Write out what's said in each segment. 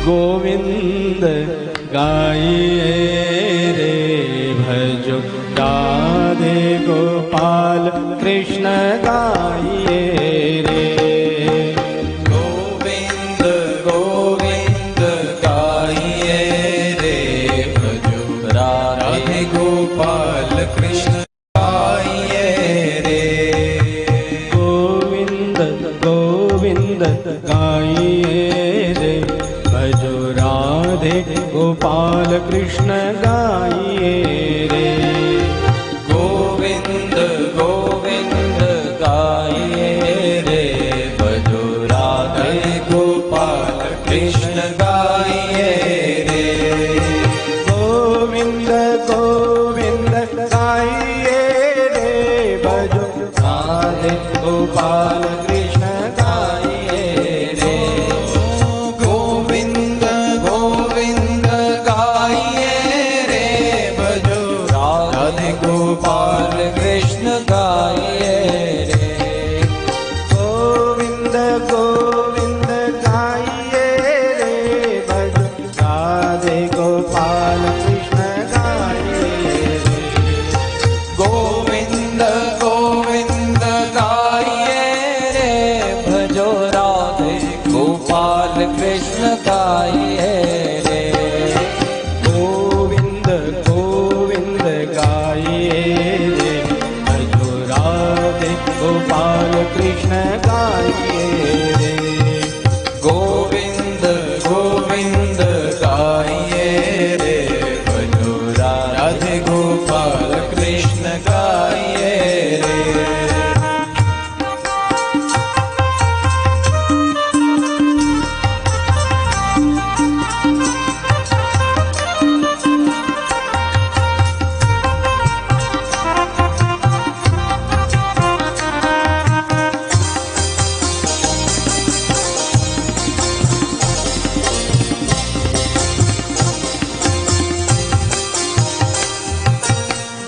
गोविंद गाइए रे भजो राधे गोपाल कृष्ण गाइए रे। गोविंद गोविंद गाइए रे भजो राधे गोपाल कृष्ण गाइए रे। गोविंद गोविंद गाइए रे भजो राधे गोपाल कृष्ण गाइए रे। गोविंद गोविंद गाइए रे भजो राधे गोपाल कृष्ण गाइए रे। गोविंद गोविंद गाइए रे भजो राधे गोपाल कृष्ण गाइए रे। गोविंद गोविंद गाइए रे भजो राधे गोपाल कृष्ण गाइए रे। गोविंद गोविंद गाइए रे भजो राधे गोपाल कृष्ण गाइए रे। गोविंद गोविंद गाइए रे भजो राधे गोपाल कृष्ण गाइए रे। गोविंद गोविंद गाइए रे भजो राधे गोपाल कृष्ण गाइए रे। गोविंद गोविंद गाइए रे भजो राधे गोपाल कृष्ण गाइए रे।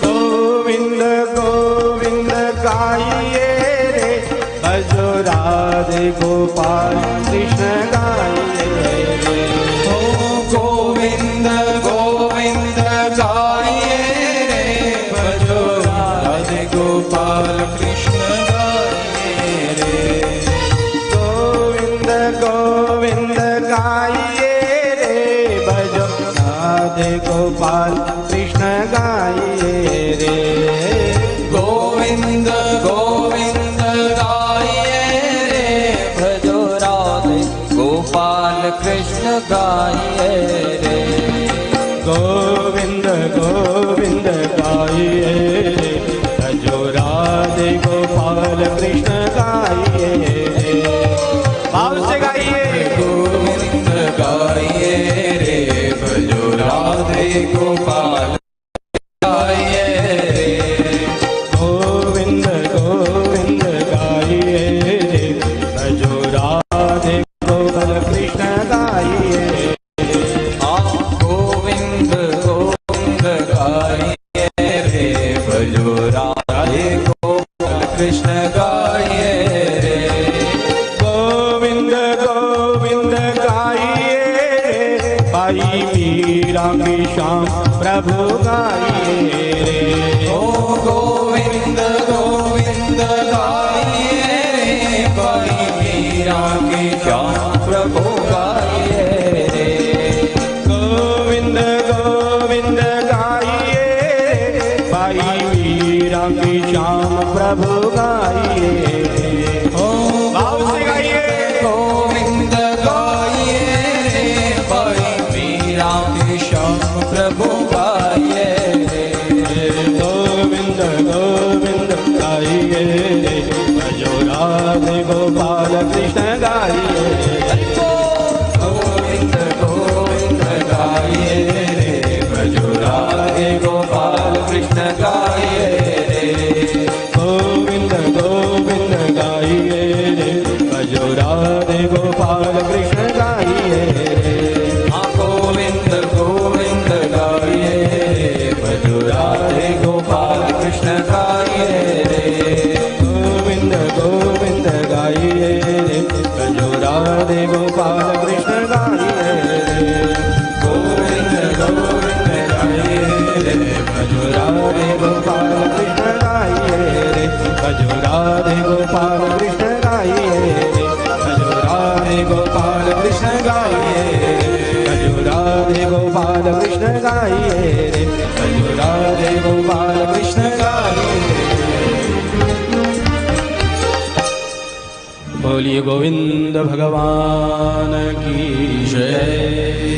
गोविंद गोविंद गाइए रे भजो राधे गोपाल कृष्ण गाइए रे। ओ गोविंद गोविंद गाइए रे भजो राधे गोपाल कृष्ण गाइए रे। गोविंद गोविंद गाइए रे भजो राधे गोपाल कृष्ण गाइए रे। गोविंद गोविंद गाइए रे भजो राधे गोपाल कृष्ण गाइए रे। गोविंद गोविंद गाइए रे भजो राधे गोपाल कृष्ण गाइए रे। भाव से गाइए। गोविंद गाइए रे भजो राधे गोपाल गाइए रे। गोविंद गोविंद गाइए रे भजो राधे गोपाल कृष्ण गाइए रे। गोविंद गोविंद गाइए रे भजो राधे गोपाल कृष्ण गाइए रे। गोविंद गोविंद गाइए रे भाई मीरा की शाम प्रभु गाइए रे। ओ गोविंद गोविंद गाइए रे भाई मीरा की श्याम प्रभु गाइए रे। गोविंद गोविंद गाइए रे भाई मीरा की शाम प्रभु गाइए रे। ओ भाव से गाइए। गोविंद गाइए रे भाई मीरा की श्याम प्रभु गाइए रे। गोविंद गोविंद गाइए रे भजो राधे गोपाल कृष्ण गाइए रे। गोविंद गोविंद गाइए रे भजो राधे गोपाल कृष्ण गाइए रे। गोविंद गोविंद गाइए रे भजो राधे गोपाल कृष्ण गाइए रे। गोविंद गोविंद गाइए रे भजो राधे गोपाल कृष्ण गाइए रे। गोविंद गोविंद गाइए रे भजो राधे गोपाल कृष्ण गाइए रे। राधे गोपाल कृष्ण गाइए भजो राधे गोपाल कृष्ण गाइए रे भजो राधे गोपाल कृष्ण गाइए बोलिए गोविंद भगवान की जय।